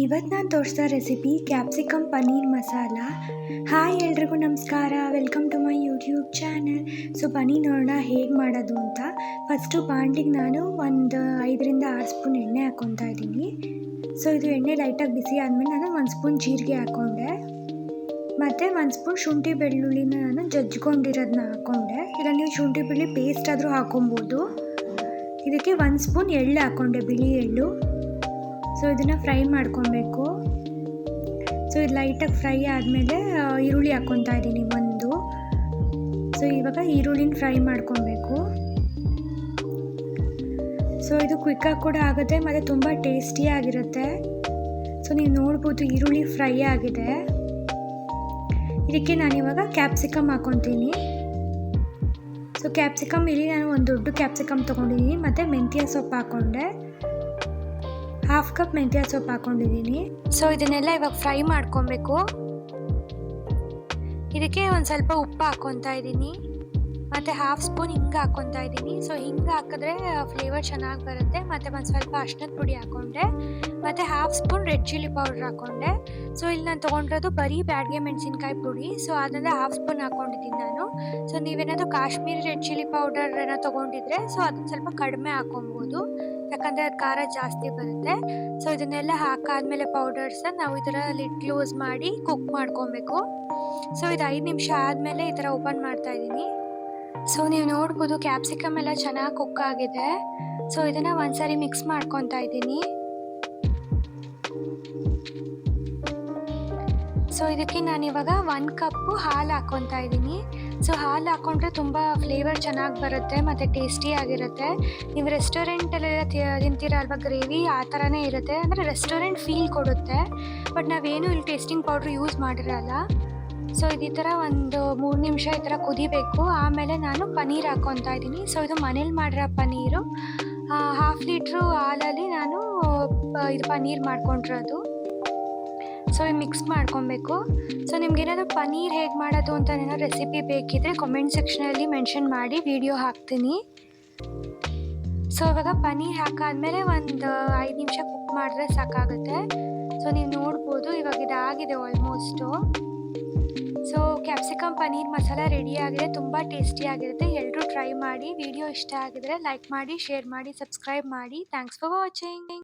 ಇವತ್ತು ನಾನು ತೋರಿಸ್ತಾ recipe capsicum paneer masala. Hi ಎಲ್ರಿಗೂ ನಮಸ್ಕಾರ, welcome to my YouTube channel. So ಬನ್ನಿ ನೋಡೋಣ ಹೇಗೆ ಮಾಡೋದು ಅಂತ. ಫಸ್ಟು ಬಾಣಲಿಗೆ ನಾನು ಒಂದು 5-6 ಸ್ಪೂನ್ ಎಣ್ಣೆ ಹಾಕ್ಕೊತಾ ಇದ್ದೀನಿ. ಸೊ ಇದು ಎಣ್ಣೆ ಲೈಟಾಗಿ ಬಿಸಿ ಆದಮೇಲೆ ನಾನು 1 ಸ್ಪೂನ್ ಜೀರಿಗೆ ಹಾಕ್ಕೊಂಡೆ, ಮತ್ತು 1 ಸ್ಪೂನ್ ಶುಂಠಿ ಬೆಳ್ಳುಳ್ಳಿನ ನಾನು ಜಜ್ಜಿಕೊಂಡಿರೋದನ್ನ ಹಾಕ್ಕೊಂಡೆ. ಇಲ್ಲ ನೀವು ಶುಂಠಿ ಬೆಳ್ಳುಳ್ಳಿ ಪೇಸ್ಟ್ ಆದರೂ ಹಾಕ್ಕೊಬೋದು. ಇದಕ್ಕೆ 1 ಸ್ಪೂನ್ ಎಳ್ಳು ಹಾಕ್ಕೊಂಡೆ, ಬಿಳಿ ಎಳ್ಳು. ಸೊ ಇದನ್ನು ಫ್ರೈ ಮಾಡ್ಕೊಬೇಕು. ಸೊ ಇದು ಲೈಟಾಗಿ ಫ್ರೈ ಆದಮೇಲೆ ಈರುಳ್ಳಿ ಹಾಕ್ಕೊತಾ ಇದ್ದೀನಿ ಒಂದು. ಸೊ ಇವಾಗ ಈರುಳ್ಳಿನ ಫ್ರೈ ಮಾಡ್ಕೊಬೇಕು. ಸೊ ಇದು ಕ್ವಿಕ್ಕಾಗಿ ಕೂಡ ಆಗುತ್ತೆ ಮತ್ತು ತುಂಬ ಟೇಸ್ಟಿಯಾಗಿರುತ್ತೆ. ಸೊ ನೀವು ನೋಡ್ಬೋದು ಈರುಳ್ಳಿ ಫ್ರೈ ಆಗಿದೆ. ಇದಕ್ಕೆ ನಾನಿವಾಗ ಕ್ಯಾಪ್ಸಿಕಮ್ ಹಾಕ್ಕೊತೀನಿ. ಸೊ ಕ್ಯಾಪ್ಸಿಕಮ್ ಇಲ್ಲಿ ನಾನು ಒಂದು ದೊಡ್ಡ ಕ್ಯಾಪ್ಸಿಕಮ್ ತೊಗೊಂಡಿದ್ದೀನಿ, ಮತ್ತು ಮೆಂತ್ಯ ಸೊಪ್ಪು ಹಾಕ್ಕೊಂಡೆ, 1/2 ಕಪ್ ಮೆಂತ್ಯ ಸೊಪ್ಪು ಹಾಕ್ಕೊಂಡಿದ್ದೀನಿ. ಸೊ ಇದನ್ನೆಲ್ಲ ಇವಾಗ ಫ್ರೈ ಮಾಡ್ಕೊಬೇಕು. ಇದಕ್ಕೆ ಒಂದು ಸ್ವಲ್ಪ ಉಪ್ಪು ಹಾಕ್ಕೊತಾ ಇದ್ದೀನಿ, ಮತ್ತು 1/2 ಸ್ಪೂನ್ ಹಿಂಗೆ ಹಾಕ್ಕೊತಾ ಇದ್ದೀನಿ. ಸೊ ಹಿಂಗೆ ಹಾಕಿದ್ರೆ ಫ್ಲೇವರ್ ಚೆನ್ನಾಗಿ ಬರುತ್ತೆ. ಮತ್ತು ಒಂದು ಸ್ವಲ್ಪ ಅರಿಶಿನದ ಪುಡಿ ಹಾಕ್ಕೊಂಡೆ, ಮತ್ತು 1/2 ಸ್ಪೂನ್ ರೆಡ್ ಚಿಲ್ಲಿ ಪೌಡ್ರ್ ಹಾಕ್ಕೊಂಡೆ. ಸೊ ಇಲ್ಲಿ ನಾನು ತೊಗೊಂಡಿರೋದು ಬರೀ ಬ್ಯಾಡಗೆ ಮೆಣಸಿನ್ಕಾಯಿ ಪುಡಿ. ಸೊ ಅದರಿಂದ 1/2 ಸ್ಪೂನ್ ಹಾಕ್ಕೊಂಡಿದ್ದೀನಿ ನಾನು. ಸೊ ನೀವೇನಾದರೂ ಕಾಶ್ಮೀರಿ ರೆಡ್ ಚಿಲ್ಲಿ ಪೌಡರ್ ಏನೋ ತೊಗೊಂಡಿದ್ರೆ ಸೊ ಅದನ್ನು ಸ್ವಲ್ಪ ಕಡಿಮೆ ಹಾಕ್ಕೊಬೋದು, ಯಾಕಂದರೆ ಅದು ಖಾರ ಜಾಸ್ತಿ ಬರುತ್ತೆ. ಸೊ ಇದನ್ನೆಲ್ಲ ಹಾಕಾದ್ಮೇಲೆ ಪೌಡರ್ಸನ್ನ ನಾವು ಈ ಥರ ಲಿಡ್ ಕ್ಲೋಸ್ ಮಾಡಿ ಕುಕ್ ಮಾಡ್ಕೊಬೇಕು. ಸೊ ಇದು 5 ನಿಮಿಷ ಆದಮೇಲೆ ಈ ಥರ ಓಪನ್ ಮಾಡ್ತಾ ಇದ್ದೀನಿ. ಸೊ ನೀವು ನೋಡ್ಬೋದು ಕ್ಯಾಪ್ಸಿಕಮ್ ಎಲ್ಲ ಚೆನ್ನಾಗಿ ಕುಕ್ ಆಗಿದೆ. ಸೊ ಇದನ್ನು ಒಂದ್ಸರಿ ಮಿಕ್ಸ್ ಮಾಡ್ಕೊತಾ ಇದ್ದೀನಿ. ಸೊ ಇದಕ್ಕೆ ನಾನಿವಾಗ 1 ಕಪ್ಪು ಹಾಲು ಹಾಕ್ಕೊತಾ ಇದ್ದೀನಿ. ಸೊ ಹಾಲು ಹಾಕ್ಕೊಂಡ್ರೆ ತುಂಬ ಫ್ಲೇವರ್ ಚೆನ್ನಾಗಿ ಬರುತ್ತೆ ಮತ್ತು ಟೇಸ್ಟಿಯಾಗಿರುತ್ತೆ. ನೀವು ರೆಸ್ಟೋರೆಂಟಲ್ಲೆಲ್ಲ ತಿಂತೀರ ಅಲ್ವಾ, ಗ್ರೇವಿ ಆ ಥರನೇ ಇರುತ್ತೆ, ಅಂದರೆ ರೆಸ್ಟೋರೆಂಟ್ ಫೀಲ್ ಕೊಡುತ್ತೆ. ಬಟ್ ನಾವೇನು ಇಲ್ಲಿ ಟೇಸ್ಟಿಂಗ್ ಪೌಡ್ರ್ ಯೂಸ್ ಮಾಡಿರಲ್ಲ. ಸೊ ಇದು ಈ ಥರ ಒಂದು 3 ನಿಮಿಷ ಈ ಥರ ಕುದಿಬೇಕು. ಆಮೇಲೆ ನಾನು ಪನ್ನೀರ್ ಹಾಕ್ಕೊತಾ ಇದ್ದೀನಿ. ಸೊ ಇದು ಮನೇಲಿ ಮಾಡಿರೋ ಪನ್ನೀರು. 1/2 ಲೀಟ್ರು ಹಾಲಲ್ಲಿ ನಾನು ಇದು ಪನ್ನೀರ್ ಮಾಡ್ಕೊಂಡಿರೋದು. ಸೊ ಮಿಕ್ಸ್ ಮಾಡ್ಕೊಬೇಕು. ಸೊ ನಿಮ್ಗೇನಾದರೂ ಪನ್ನೀರ್ ಹೇಗೆ ಮಾಡೋದು ಅಂತ ಏನಾದರೂ ರೆಸಿಪಿ ಬೇಕಿದ್ದರೆ ಕಾಮೆಂಟ್ ಸೆಕ್ಷನಲ್ಲಿ ಮೆನ್ಷನ್ ಮಾಡಿ, ವಿಡಿಯೋ ಹಾಕ್ತೀನಿ. ಸೊ ಇವಾಗ ಪನ್ನೀರ್ ಹಾಕಾದ್ಮೇಲೆ ಒಂದು 5 ನಿಮಿಷ ಕುಕ್ ಮಾಡಿದ್ರೆ ಸಾಕಾಗುತ್ತೆ. ಸೊ ನೀವು ನೋಡ್ಬೋದು ಇವಾಗ ಇದಾಗಿದೆ almost. So capsicum paneer masala ರೆಡಿಯಾಗಿದೆ, ತುಂಬ ಟೇಸ್ಟಿಯಾಗಿರುತ್ತೆ. ಎಲ್ಲರೂ ಟ್ರೈ ಮಾಡಿ. ವಿಡಿಯೋ ಇಷ್ಟ ಆಗಿದರೆ ಲೈಕ್ ಮಾಡಿ, ಶೇರ್ ಮಾಡಿ, ಸಬ್ಸ್ಕ್ರೈಬ್ ಮಾಡಿ. Thanks for watching.